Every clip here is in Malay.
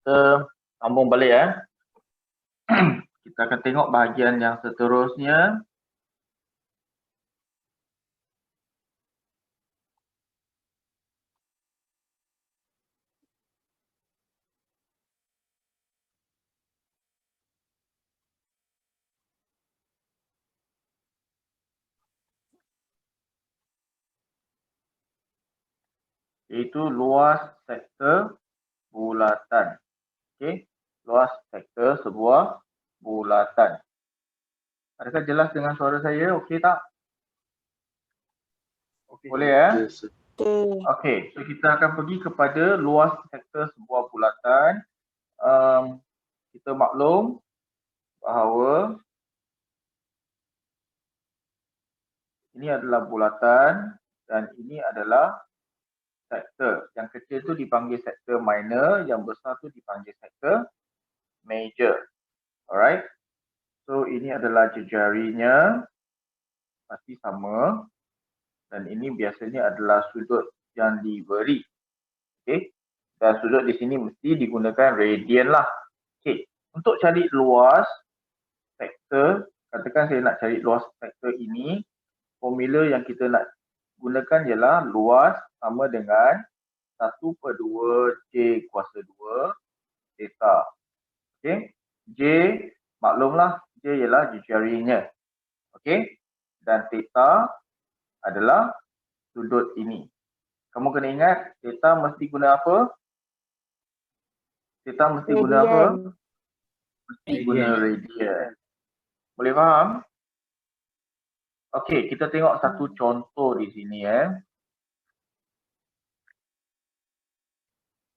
kita sambung balik ya. Kita akan tengok bahagian yang seterusnya. Iaitu luas sektor bulatan. Okey, luas sektor sebuah bulatan. Adakah jelas dengan suara saya? Okey tak? Okay. Boleh ya? Okey, so kita akan pergi kepada luas sektor sebuah bulatan. Kita maklum bahawa ini adalah bulatan dan ini adalah sektor. Yang kecil tu dipanggil sektor minor, yang besar tu dipanggil sektor major. Alright. So ini adalah jejarinya, pasti sama. Dan ini biasanya adalah sudut yang diberi. Okey. Dan sudut di sini mesti digunakan radian lah. Okey. Untuk cari luas sektor, katakan saya nak cari luas sektor ini, formula yang kita nak gunakan ialah luas sama dengan 1/2 J kuasa 2 theta. Okey. J maklumlah, J ialah jejarinya. Okey. Dan theta adalah sudut ini. Kamu kena ingat, theta mesti guna apa? Theta mesti guna apa? Mesti guna radian. Boleh faham? Okey, kita tengok satu contoh di sini ya.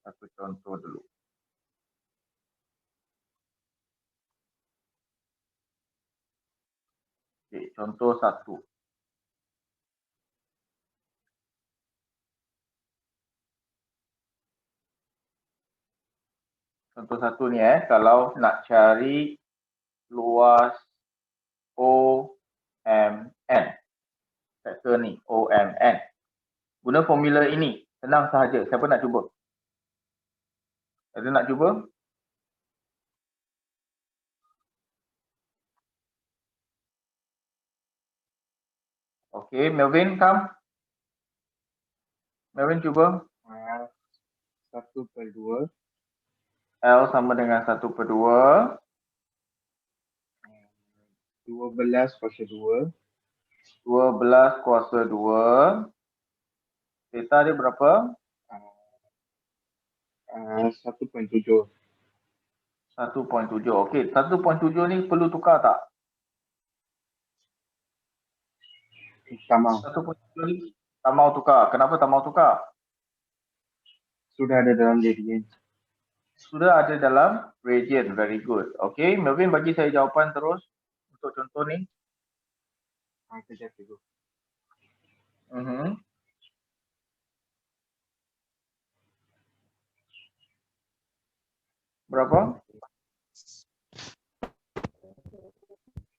Satu contoh dulu. Okey, contoh 1. Contoh 1 ni kalau nak cari luas OMN. Sektor ni OMN. Guna formula ini, senang sahaja. Siapa nak cuba? Ada nak cuba? Okey, Melvin come. Melvin cuba. 1/2 L sama dengan 1/2 12 kuasa 2 12 kuasa 2. Theta dia berapa? 1.7. 1.7. Okey, 1.7 ni perlu tukar tak? Tak mau. 1.7 ni tak mau tukar. Kenapa tak mau tukar? Sudah ada dalam radian. Sudah ada dalam radian. Very good. Okey, Melvin bagi saya jawapan terus untuk contoh ni. Kejap dulu. Berapa?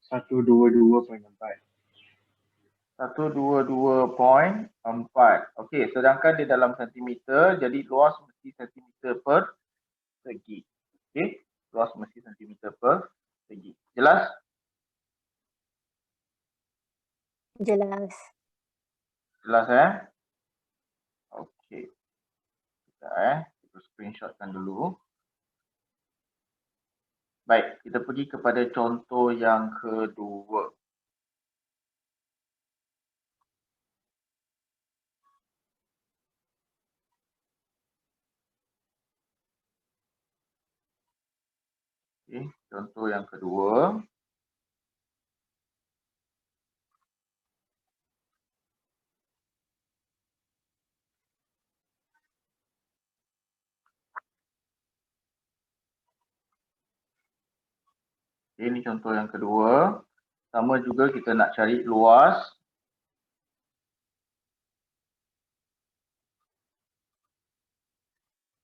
122.4. 122.4. Okey, sedangkan dia dalam sentimeter, jadi luas mesti sentimeter per segi. Okey, luas mesti sentimeter per segi. Jelas? Jelas. Jelas Okey. Kita kita screenshotkan dulu. Baik, kita pergi kepada contoh yang kedua. Okey, contoh yang kedua. Ini contoh yang kedua. Sama juga kita nak cari luas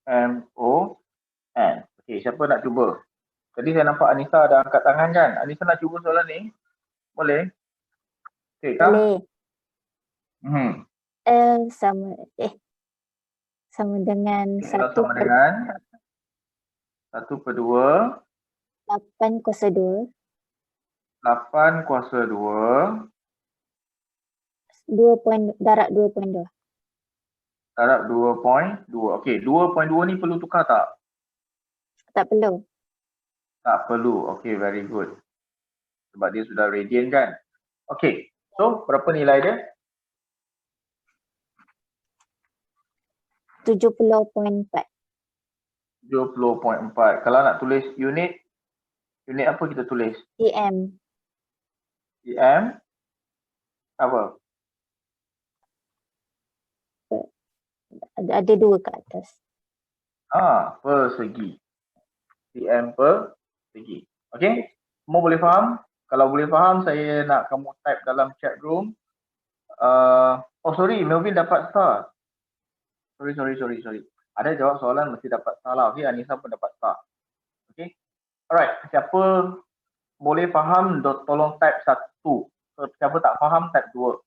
MON. Okey, siapa nak cuba? Tadi saya nampak Anissa ada angkat tangan kan? Anissa nak cuba soalan ni? Boleh? Okey kan? Boleh. L sama dengan L sama dengan 1/2 8/2 8 kuasa 2 darab 2.2. darab 2.2. Okey, 2.2 ni perlu tukar tak? Tak perlu. Tak perlu. Okey, very good. Sebab dia sudah radian kan? Okey, so berapa nilai dia? 70.4. 70.4. Kalau nak tulis unit apa kita tulis? cm. cm apa? Ada 2 kat atas. Persegi. cm persegi. Okey? Semua boleh faham? Kalau boleh faham, saya nak kamu type dalam chat room. Sorry, Melvin dapat star. Sorry. Ada jawab soalan mesti dapat star lah. Okey, Anissa pun dapat star. Okey? Alright, siapa boleh faham, tolong type 1. So, siapa tak faham, type 2.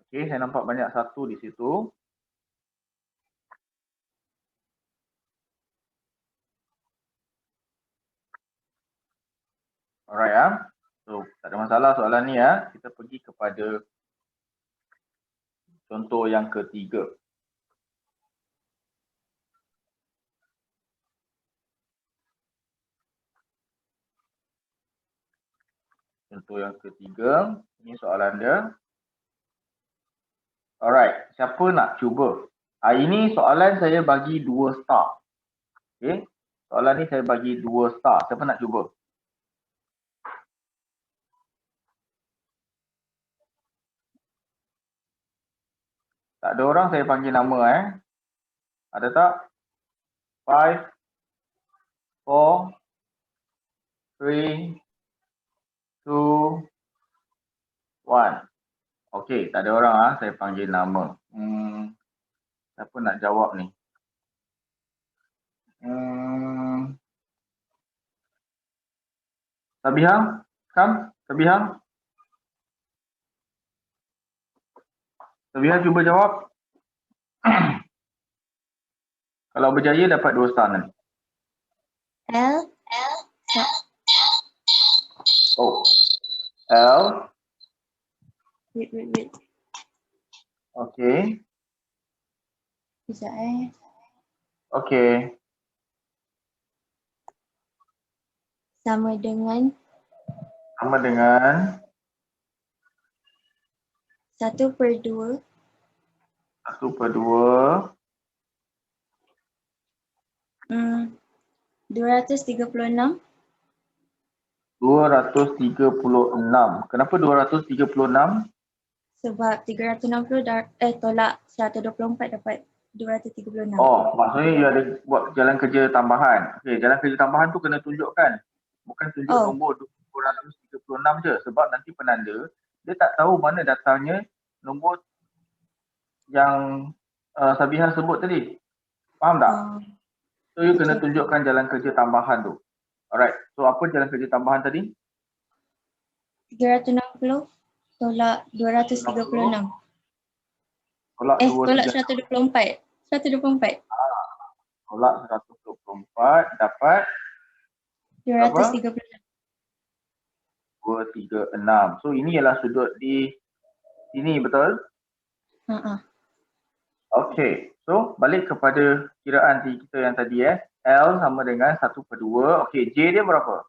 Okey, saya nampak banyak 1 di situ. Alright ya. So, tak ada masalah soalan ni ya. Kita pergi kepada contoh yang ketiga. Contoh yang ketiga, ini soalan dia. Alright, siapa nak cuba? Ini soalan saya bagi 2 star. Okay, soalan ni saya bagi 2 star. Siapa nak cuba? Tak ada orang saya panggil nama Ada tak? 5, 4, 3, 2, 1. Okey, tak ada orang saya panggil nama. Siapa nak jawab ni? Sabihah? Sabihah? Sabihah cuba jawab. Kalau berjaya dapat 2 star nanti. L. Oh. L. Wait. Okey. Sekejap Okey. Sama dengan 1/2 236. 236. Kenapa 236? Sebab 360 tolak 124 dapat 236. Oh, maksudnya you ada buat jalan kerja tambahan. Okey, jalan kerja tambahan tu kena tunjukkan. Bukan tunjuk nombor 236 je. Sebab nanti penanda, dia tak tahu mana datangnya nombor yang Sabihah sebut tadi. Faham tak? So, you kena tunjukkan jalan kerja tambahan tu. Alright, so apa jalan kerja tambahan tadi? 360 tolak 236. Tolak 124. Tolak 124 dapat 236. 236. So ini ialah sudut di sini, betul? Okey. So balik kepada kiraan kita yang tadi L sama dengan 1/2. Okey, J dia berapa?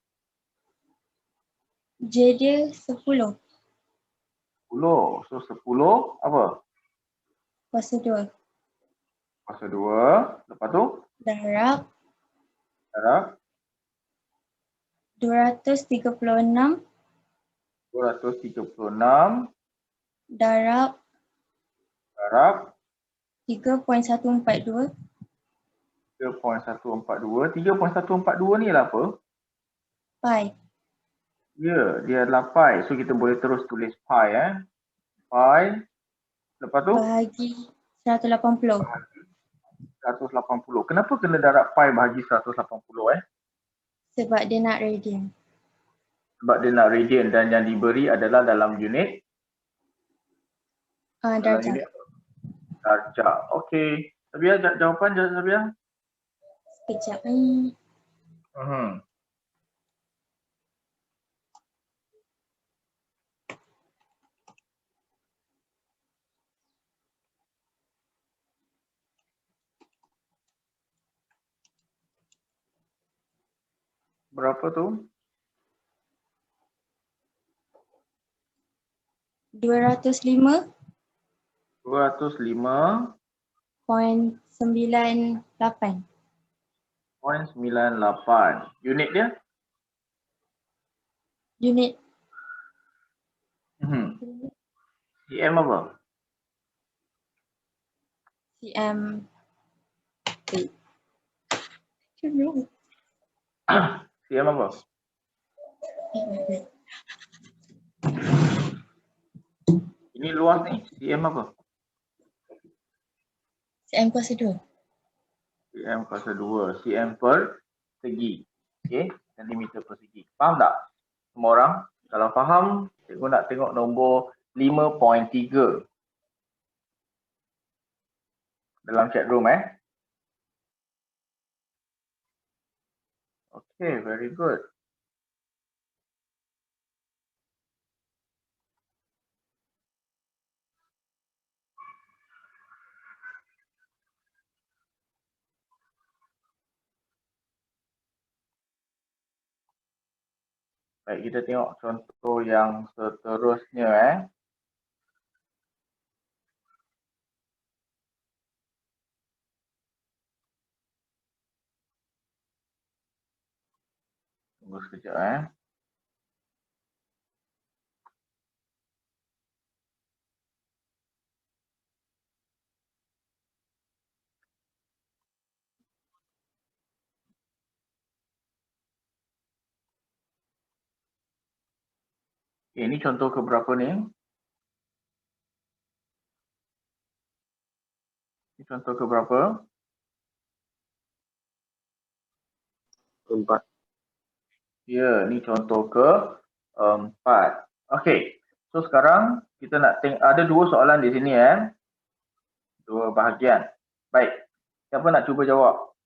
J dia 10. 10. So 10 apa? Kuasa 2. Kuasa 2. Lepas tu? Darab 236 darab 3.142. 3.142 ni lah apa? Pi. Ya, dia adalah pi. So kita boleh terus tulis pi Pi. Lepas tu? Bahagi 180. 180. Kenapa kena darab pi bahagi 180 Sebab dia nak radian. Sebab dia nak radian dan yang diberi adalah dalam unit Dalam Darjah. unit darjah. Okey. Sabia, jawapan Sabia? Sekejap. Berapa tu? 205.98. 205.98. Unit dia? Unit CM apa? cm. Wait. Don't know. CM apa? Ini luas ni. CM apa? cm kuasa 2. CM kuasa 2. CM per segi. Okey, sentimeter persegi. Faham tak? Semua orang? Kalau faham, cikgu nak tengok nombor 5.3 dalam chat room Okay, very good. Baik, kita tengok contoh yang seterusnya Tunggu sekejap Okay, ini contoh ke berapa ni? Ini contoh ke berapa? Keempat. Ya, ni contoh ke 4. Okey. So sekarang kita nak tengok ada dua soalan di sini Dua bahagian. Baik. Siapa nak cuba jawab?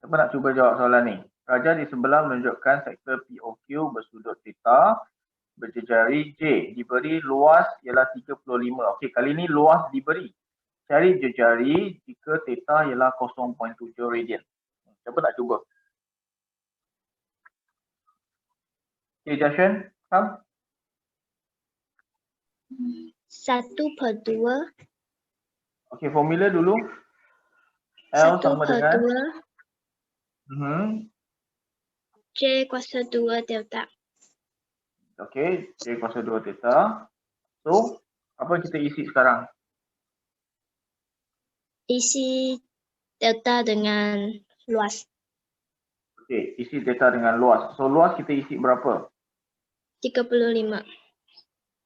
Siapa nak cuba jawab soalan ni? Raja di sebelah menunjukkan sektor POQ bersudut theta berjejari J. Diberi luas ialah 35. Okey, kali ni luas diberi. Cari jejari jika theta ialah 0.7 radian. Siapa nak cuba? Okay, Jashan, come. 1/2. Okey, formula dulu. L 1/2 sama dengan J kuasa 2 delta. Okey, J kuasa 2 theta. So, apa kita isi sekarang? Isi delta dengan luas. Okey, isi theta dengan luas. So, luas kita isi berapa? 35.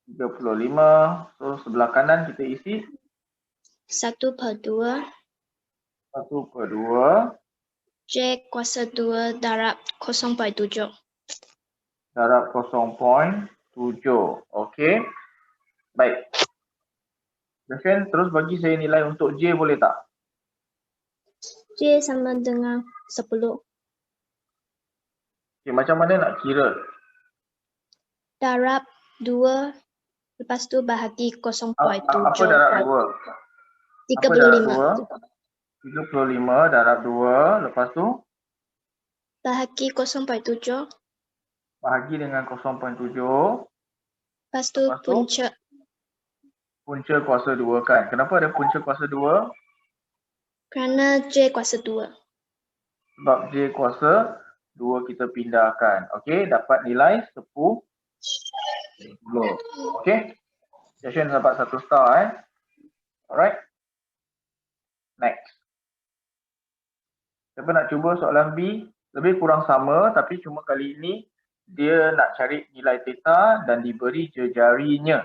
35. So, sebelah kanan kita isi 1/2 1/2 J kuasa 2 darab 0.7. darab 0.7. Okey. Baik. Jashan, terus bagi saya nilai untuk J boleh tak? J sama dengan 10. Okey, macam mana nak kira? Darab 2 lepas tu bahagi 0.7. Apa darab 2? 35. 35 darab 2, lepas tu Bahagi 0.7. bahagi dengan 0.7. Lepas tu punca kuasa 2 kan. Kenapa ada punca kuasa 2? kerana J kuasa 2. Sebab J kuasa 2 kita pindahkan. Okey, dapat nilai 10. Okey. Jashan dapat 1 star Alright. Next. Siapa nak cuba soalan B? Lebih kurang sama tapi cuma kali ini dia nak cari nilai theta dan diberi jejarinya.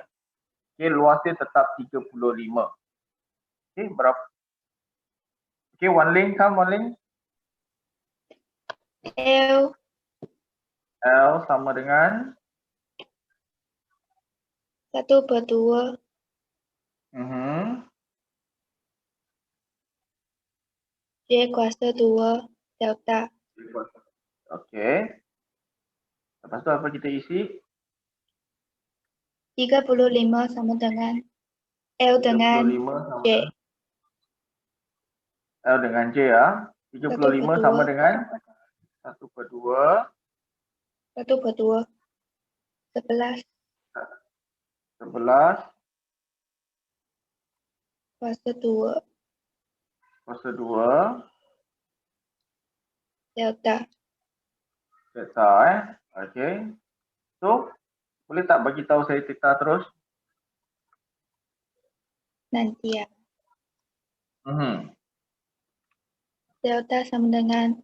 Okey, luas dia tetap 35. Okey, berapa? Okey, Wan Ling, come Wan Ling. L L sama dengan 1/2 J kuasa 2 delta. Okey. Lepas tu apa kita isi? 35 sama dengan L dengan 35 sama J. L dengan J ya. 35 sama 1/2 dengan 1/2 1/2 11 11 kuasa 2 kuasa 2 delta. theta Okey. So, boleh tak bagi tahu saya theta terus? Nanti ya. Mhm. Delta sama dengan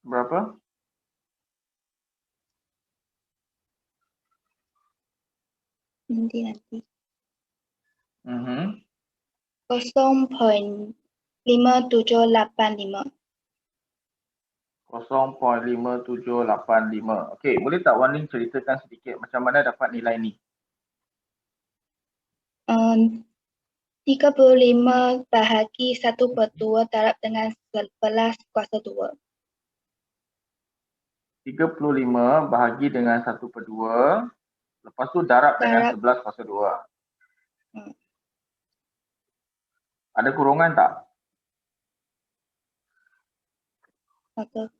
Berapa? nanti 0.5785. 0.5785. Okey, boleh tak Wan Ling ceritakan sedikit macam mana dapat nilai ni? 35 bahagi 1/2 darab dengan 11 kuasa 2. 35 bahagi dengan 1/2. Lepas tu darab dengan 11 kuasa 2. Ada kurungan tak? Atau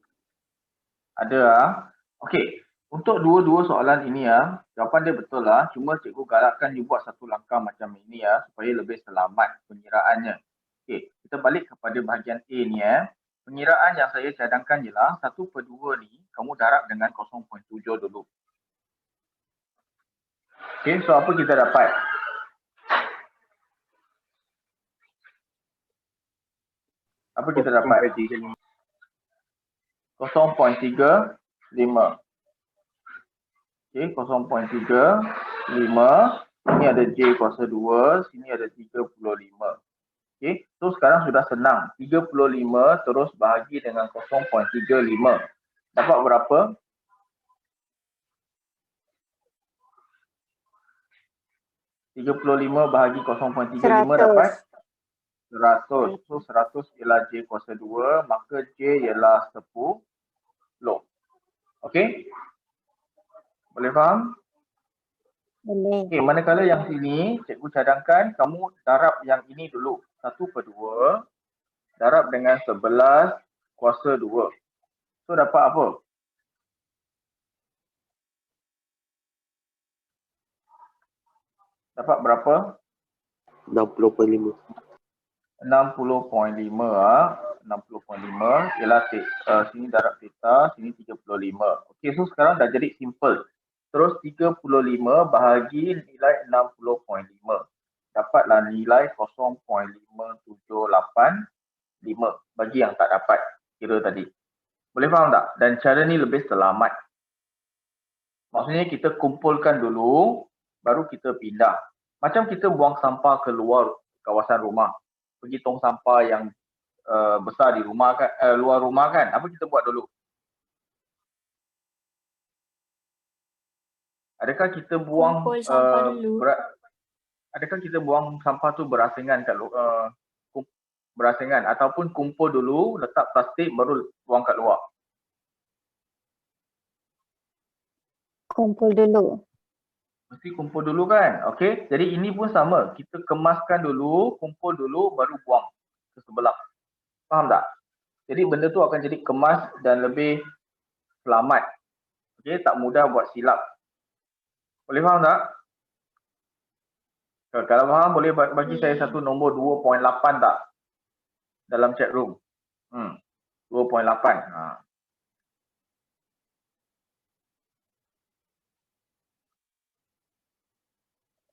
Ada ah. Okey, untuk dua-dua soalan ini ya, jawapan dia betul lah. Cuma cikgu galakkan you buat satu langkah macam ini ya supaya lebih selamat pengiraannya. Okey, kita balik kepada bahagian A ni ya. Pengiraan yang saya cadangkan ialah 1/2 ni kamu darab dengan 0.7 dulu. Okey, so apa kita dapat? Apa kita dapat? 0.35. Okey, 0.35. Ini ada J kuasa 2, sini ada 35. Okey, so sekarang sudah senang. 35 terus bahagi dengan 0.35. Dapat berapa? bahagi 0.35 dapat 100. So 100 ialah J kuasa 2, maka J ialah 10. Okey? Boleh faham? Boleh. Okey, manakala yang sini cikgu cadangkan kamu darab yang ini dulu. 1/2 darab dengan 11 kuasa 2. So dapat apa? Dapat berapa? 60.5. 60.5 ah. 60.5 ialah sini darab theta, sini 35. Okey, so sekarang dah jadi simple. Terus 35 bahagi nilai 60.5. Dapatlah nilai 0.5785 bagi yang tak dapat kira tadi. Boleh faham tak? Dan cara ni lebih selamat. Maksudnya kita kumpulkan dulu, baru kita pindah. Macam kita buang sampah keluar kawasan rumah. Pergi tong sampah yang besar di rumah kan, luar rumah kan. Apa kita buat dulu? Adakah kita buang Kumpul sampah dulu. Adakah kita buang sampah tu berasingan kat berasingan ataupun kumpul dulu, letak plastik baru buang kat luar? Kumpul dulu. Mesti kumpul dulu kan? Okey, jadi ini pun sama. Kita kemaskan dulu, kumpul dulu, baru buang ke sebelah. Faham tak? Jadi benda tu akan jadi kemas dan lebih selamat. Okey, tak mudah buat silap. Boleh faham tak? Kalau faham, boleh bagi saya satu nombor 2.8 tak? Dalam chat room. 2.8.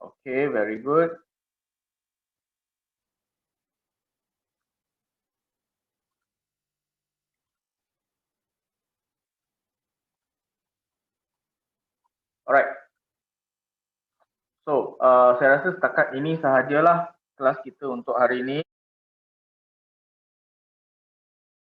Okay, very good. Alright. So, saya rasa setakat ini sahajalah kelas kita untuk hari ini.